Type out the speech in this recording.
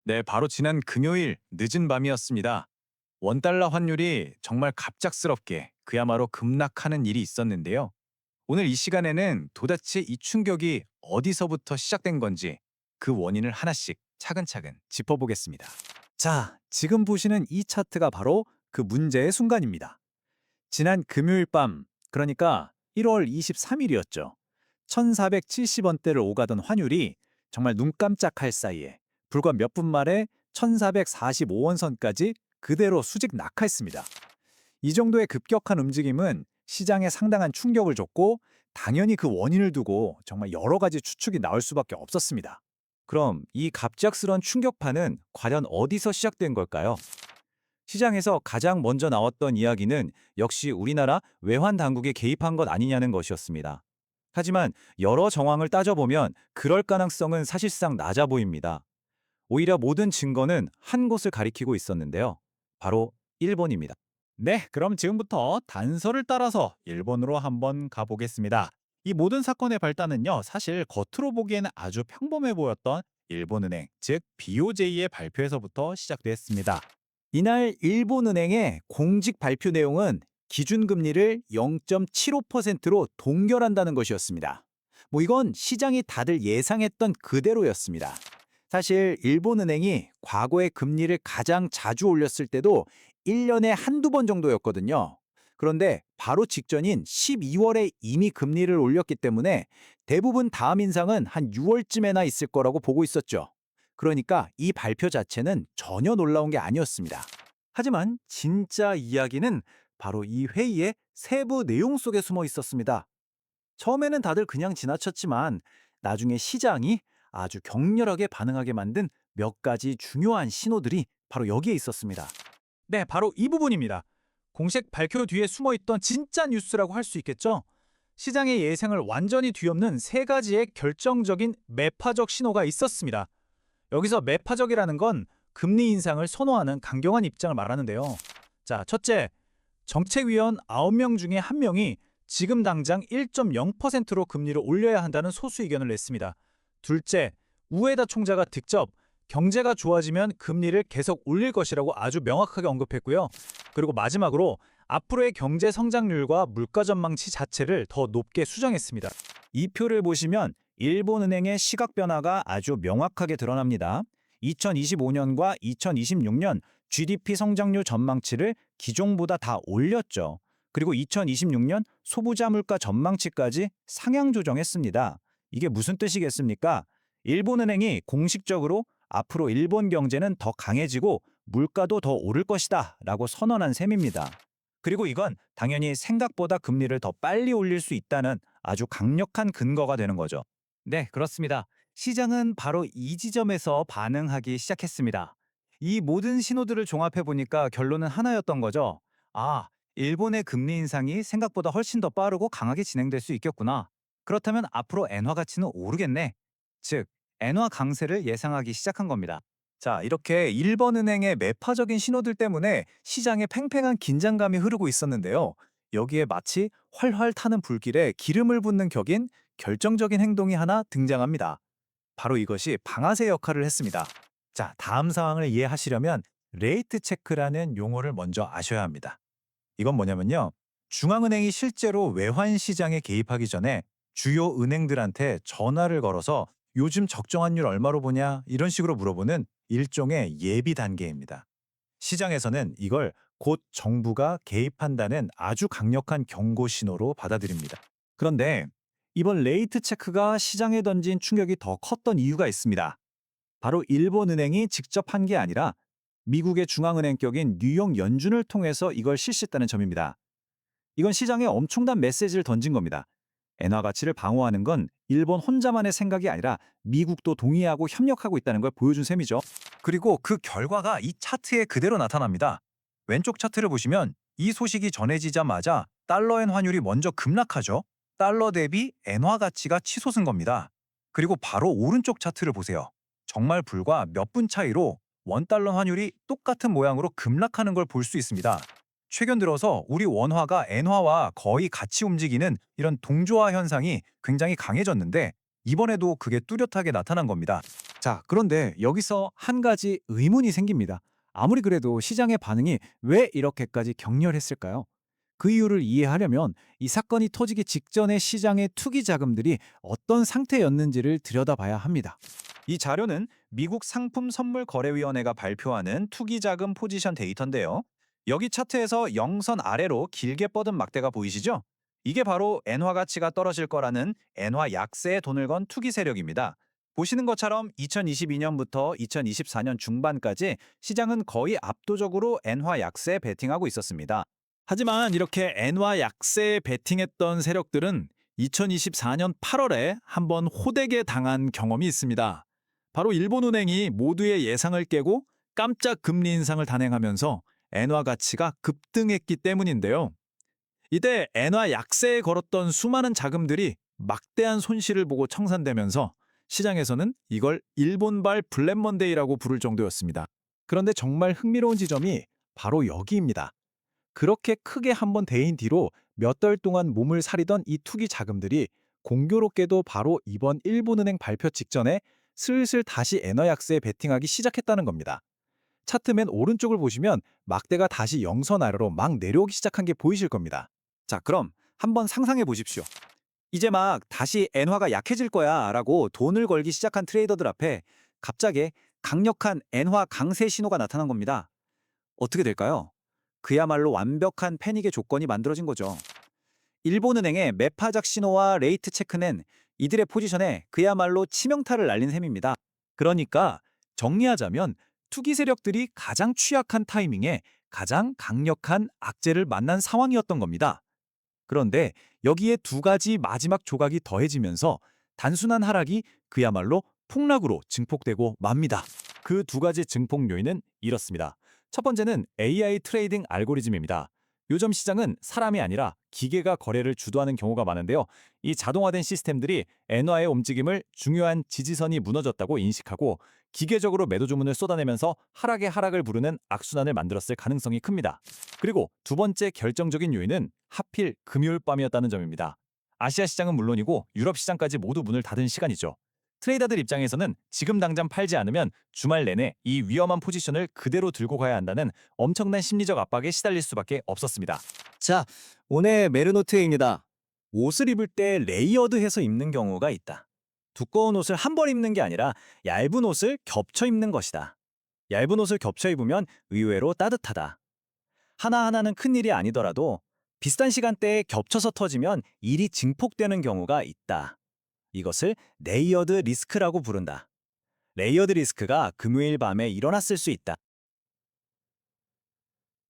네, 바로 지난 금요일 늦은 밤이었습니다. 원달러 환율이 정말 갑작스럽게 그야말로 급락하는 일이 있었는데요. 오늘 이 시간에는 도대체 이 충격이 어디서부터 시작된 건지 그 원인을 하나씩 차근차근 짚어보겠습니다. 자, 지금 보시는 이 차트가 바로 그 문제의 순간입니다. 지난 금요일 밤, 그러니까 1월 23일이었죠. 1470원대를 오가던 환율이 정말 눈 깜짝할 사이에 불과 몇 분 만에 1445원 선까지 그대로 수직 낙하했습니다. 이 정도의 급격한 움직임은 시장에 상당한 충격을 줬고 당연히 그 원인을 두고 정말 여러 가지 추측이 나올 수밖에 없었습니다. 그럼 이 갑작스런 충격파는 과연 어디서 시작된 걸까요? 시장에서 가장 먼저 나왔던 이야기는 역시 우리나라 외환 당국이 개입한 것 아니냐는 것이었습니다. 하지만 여러 정황을 따져보면 그럴 가능성은 사실상 낮아 보입니다. 오히려 모든 증거는 한 곳을 가리키고 있었는데요. 바로 일본입니다. 네, 그럼 지금부터 단서를 따라서 일본으로 한번 가보겠습니다. 이 모든 사건의 발단은요, 사실 겉으로 보기에는 아주 평범해 보였던 일본은행, 즉 BOJ의 발표에서부터 시작됐습니다. 이날 일본은행의 공식 발표 내용은 기준금리를 0.75%로 동결한다는 것이었습니다. 이건 시장이 다들 예상했던 그대로였습니다. 사실 일본은행이 과거에 금리를 가장 자주 올렸을 때도 1년에 한두 번 정도였거든요. 그런데 바로 직전인 12월에 이미 금리를 올렸기 때문에 대부분 다음 인상은 한 6월쯤에나 있을 거라고 보고 있었죠. 그러니까 이 발표 자체는 전혀 놀라운 게 아니었습니다. 하지만 진짜 이야기는 바로 이 회의의 세부 내용 속에 숨어 있었습니다. 처음에는 다들 그냥 지나쳤지만 나중에 시장이 아주 격렬하게 반응하게 만든 몇 가지 중요한 신호들이 바로 여기에 있었습니다. 네, 바로 이 부분입니다. 공식 발표 뒤에 숨어있던 진짜 뉴스라고 할 수 있겠죠? 시장의 예상을 완전히 뒤엎는 세 가지의 결정적인 매파적 신호가 있었습니다. 여기서 매파적이라는 건 금리 인상을 선호하는 강경한 입장을 말하는데요. 자, 첫째, 정책위원 9명 중에 1명이 지금 당장 1.0%로 금리를 올려야 한다는 소수 의견을 냈습니다. 둘째, 우에다 총재가 직접 경제가 좋아지면 금리를 계속 올릴 것이라고 아주 명확하게 언급했고요. 그리고 마지막으로 앞으로의 경제 성장률과 물가 전망치 자체를 더 높게 수정했습니다. 이 표를 보시면 일본은행의 시각 변화가 아주 명확하게 드러납니다. 2025년과 2026년 GDP 성장률 전망치를 기존보다 다 올렸죠. 그리고 2026년 소비자 물가 전망치까지 상향 조정했습니다. 이게 무슨 뜻이겠습니까? 일본은행이 공식적으로 앞으로 일본 경제는 더 강해지고 물가도 더 오를 것이다 라고 선언한 셈입니다. 그리고 이건 당연히 생각보다 금리를 더 빨리 올릴 수 있다는 아주 강력한 근거가 되는 거죠. 네, 그렇습니다. 시장은 바로 이 지점에서 반응하기 시작했습니다. 이 모든 신호들을 종합해 보니까 결론은 하나였던 거죠. 아, 일본의 금리 인상이 생각보다 훨씬 더 빠르고 강하게 진행될 수 있겠구나. 그렇다면 앞으로 엔화 가치는 오르겠네. 즉, 엔화 강세를 예상하기 시작한 겁니다. 자, 이렇게 일본은행의 매파적인 신호들 때문에 시장에 팽팽한 긴장감이 흐르고 있었는데요. 여기에 마치 활활 타는 불길에 기름을 붓는 격인 결정적인 행동이 하나 등장합니다. 바로 이것이 방아쇠 역할을 했습니다. 자, 다음 상황을 이해하시려면 레이트 체크라는 용어를 먼저 아셔야 합니다. 이건 뭐냐면요. 중앙은행이 실제로 외환 시장에 개입하기 전에 주요 은행들한테 전화를 걸어서 요즘 적정한율 얼마로 보냐 이런 식으로 물어보는 일종의 예비 단계입니다. 시장에서는 이걸 곧 정부가 개입한다는 아주 강력한 경고 신호로 받아들입니다. 그런데 이번 레이트 체크가 시장에 던진 충격이 더 컸던 이유가 있습니다. 바로 일본은행이 직접 한 게 아니라 미국의 중앙은행격인 뉴욕 연준을 통해서 이걸 실시했다는 점입니다. 이건 시장에 엄청난 메시지를 던진 겁니다. 엔화 가치를 방어하는 건 일본 혼자만의 생각이 아니라 미국도 동의하고 협력하고 있다는 걸 보여준 셈이죠. 그리고 그 결과가 이 차트에 그대로 나타납니다. 왼쪽 차트를 보시면 이 소식이 전해지자마자 달러엔 환율이 먼저 급락하죠. 달러 대비 엔화 가치가 치솟은 겁니다. 그리고 바로 오른쪽 차트를 보세요. 정말 불과 몇 분 차이로 원달러 환율이 똑같은 모양으로 급락하는 걸 볼 수 있습니다. 최근 들어서 우리 원화가 엔화와 거의 같이 움직이는 이런 동조화 현상이 굉장히 강해졌는데 이번에도 그게 뚜렷하게 나타난 겁니다. 자, 그런데 여기서 한 가지 의문이 생깁니다. 아무리 그래도 시장의 반응이 왜 이렇게까지 격렬했을까요? 그 이유를 이해하려면 이 사건이 터지기 직전에 시장의 투기 자금들이 어떤 상태였는지를 들여다봐야 합니다. 이 자료는 미국 상품선물거래위원회가 발표하는 투기자금 포지션 데이터인데요. 여기 차트에서 영선 아래로 길게 뻗은 막대가 보이시죠? 이게 바로 엔화 가치가 떨어질 거라는 엔화 약세에 돈을 건 투기 세력입니다. 보시는 것처럼 2022년부터 2024년 중반까지 시장은 거의 압도적으로 엔화 약세에 베팅하고 있었습니다. 하지만 이렇게 엔화 약세에 베팅했던 세력들은 2024년 8월에 한번 호되게 당한 경험이 있습니다. 바로 일본은행이 모두의 예상을 깨고 깜짝 금리 인상을 단행하면서 엔화 가치가 급등했기 때문인데요. 이때 엔화 약세에 걸었던 수많은 자금들이 막대한 손실을 보고 청산되면서 시장에서는 이걸 일본발 블랙먼데이라고 부를 정도였습니다. 그런데 정말 흥미로운 지점이 바로 여기입니다. 그렇게 크게 한번 데인 뒤로 몇 달 동안 몸을 사리던 이 투기 자금들이 공교롭게도 바로 이번 일본은행 발표 직전에 슬슬 다시 엔화 약세에 베팅하기 시작했다는 겁니다. 차트 맨 오른쪽을 보시면 막대가 다시 영선 아래로 막 내려오기 시작한 게 보이실 겁니다. 자, 그럼 한번 상상해 보십시오. 이제 막 다시 엔화가 약해질 거야 라고 돈을 걸기 시작한 트레이더들 앞에 갑자기 강력한 엔화 강세 신호가 나타난 겁니다. 어떻게 될까요? 그야말로 완벽한 패닉의 조건이 만들어진 거죠. 일본은행의 매파적 신호와 레이트 체크는 이들의 포지션에 그야말로 치명타를 날린 셈입니다. 그러니까 정리하자면 투기 세력들이 가장 취약한 타이밍에 가장 강력한 악재를 만난 상황이었던 겁니다. 그런데 여기에 두 가지 마지막 조각이 더해지면서 단순한 하락이 그야말로 폭락으로 증폭되고 맙니다. 그 두 가지 증폭 요인은 이렇습니다. 첫 번째는 AI 트레이딩 알고리즘입니다. 요즘 시장은 사람이 아니라 기계가 거래를 주도하는 경우가 많은데요. 이 자동화된 시스템들이 엔화의 움직임을 중요한 지지선이 무너졌다고 인식하고 기계적으로 매도 주문을 쏟아내면서 하락의 하락을 부르는 악순환을 만들었을 가능성이 큽니다. 그리고 두 번째 결정적인 요인은 하필 금요일 밤이었다는 점입니다. 아시아 시장은 물론이고 유럽 시장까지 모두 문을 닫은 시간이죠. 트레이더들 입장에서는 지금 당장 팔지 않으면 주말 내내 이 위험한 포지션을 그대로 들고 가야 한다는 엄청난 심리적 압박에 시달릴 수밖에 없었습니다. 자, 오늘 메르노트입니다. 옷을 입을 때 레이어드해서 입는 경우가 있다. 두꺼운 옷을 한 벌 입는 게 아니라 얇은 옷을 겹쳐 입는 것이다. 얇은 옷을 겹쳐 입으면 의외로 따뜻하다. 하나하나는 큰일이 아니더라도 비슷한 시간대에 겹쳐서 터지면 일이 증폭되는 경우가 있다. 이것을 레이어드 리스크라고 부른다. 레이어드 리스크가 금요일 밤에 일어났을 수 있다.